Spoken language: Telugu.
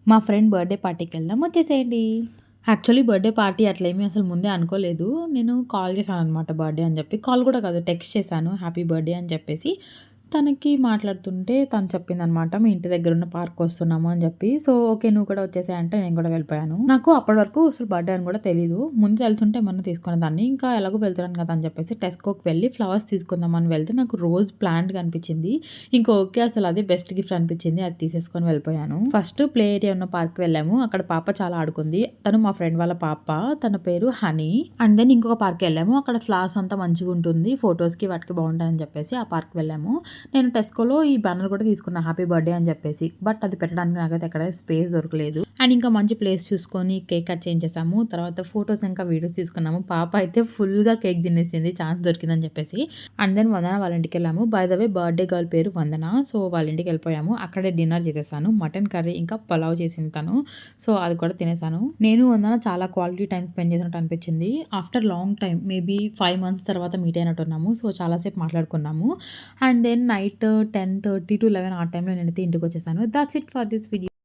మా ఫ్రెండ్ బర్త్‌డే పార్టీకెళ్దాం వచ్చేసేయండి. యాక్చువల్లీ బర్త్‌డే పార్టీ అట్లేమి అసలు ముందే అనుకోలేదు. నేను కాల్ చేశాననమాట బర్త్‌డే అని చెప్పి. కాల్ కూడా కాదు టెక్స్ట్ చేశాను హ్యాపీ బర్త్‌డే అని చెప్పేసి. తనకి మాట్లాడుతుంటే తను చెప్పిందనమాట మీ ఇంటి దగ్గరున్న పార్క్‌కొస్తున్నాము అని చెప్పి. So, okay. నువ్వు కూడా వచ్చేసేయి అంటే నేను కూడా వెళ్ళిపోయాను. నాకు అప్పటి వరకు అసలు బర్త్‌డే అని కూడా తెలీదు. ముందు తెలిసుంటే ఏమన్నా తీసుకునేదాన్ని. ఇంకా ఎలాగో వెళ్తున్నాను కదా అని చెప్పేసి టెస్కోకి వెళ్ళి ఫ్లవర్స్ తీసుకుందామని వెళ్తే నాకు రోజ్ ప్లాంట్ కనిపించింది. ఇంక ఓకే. అసలు అదే బెస్ట్ గిఫ్ట్ అనిపించింది. అది తీసేసుకొని వెళ్ళిపోయాను. ఫస్ట్ ప్లే ఏరియా ఉన్న పార్క్‌కి వెళ్ళాము. అక్కడ పాప చాలా ఆడుకుంది. తను మా ఫ్రెండ్ వాళ్ళ పాప. తన పేరు హనీ. అండ్ దెన్ ఇంకొక పార్క్‌కెళ్ళాము. అక్కడ ఫ్లవర్స్ అంతా మంచిగుంటుంది. ఫోటోస్‌కి వాటికి బావుంటాయని చెప్పేసి ఆ పార్క్‌కి వెళ్ళాము. నేను టెస్కోలో ఈ బ్యానర్ కూడా తీసుకున్నా హ్యాపీ బర్త్‌డే అని చెప్పేసి. బట్ అది పెట్టడానికి నాకైతే ఎక్కడ స్పేస్ దొరకలేదు. అండ్ ఇంకా మంచి ప్లేస్ చూసుకొని కేక్ కట్ చేయించేసాము. తర్వాత ఫోటోస్ ఇంకా వీడియోస్ తీసుకున్నాము. పాప అయితే ఫుల్‌గా కేక్ తినేసింది ఛాన్స్ దొరికిందని చెప్పేసి. అండ్ దెన్ వందన వాళ్ళ ఇంటికెళ్ళాము. By the way birthday girl పేరు వందన. సో, వాళ్ళ ఇంటికెళ్ళిపోయాము. అక్కడే డిన్నర్ చేసేసాను. మటన్ కర్రీ ఇంకా పలావ్ చేసింది తను. సో, అది కూడా తినేసాను. నేను వందన చాలా క్వాలిటీ టైమ్ స్పెండ్ చేసినట్టు అనిపించింది. After long time maybe 5 months తర్వాత మీట్ అయినట్టున్నాము. సో, చాలా సేపు మాట్లాడుకున్నాము. అండ్ దెన్ నైట్ 10:30 టు 11 ఆ టైంలో నేనైతే ఇంటికొచ్చేసాను. That's it for this video.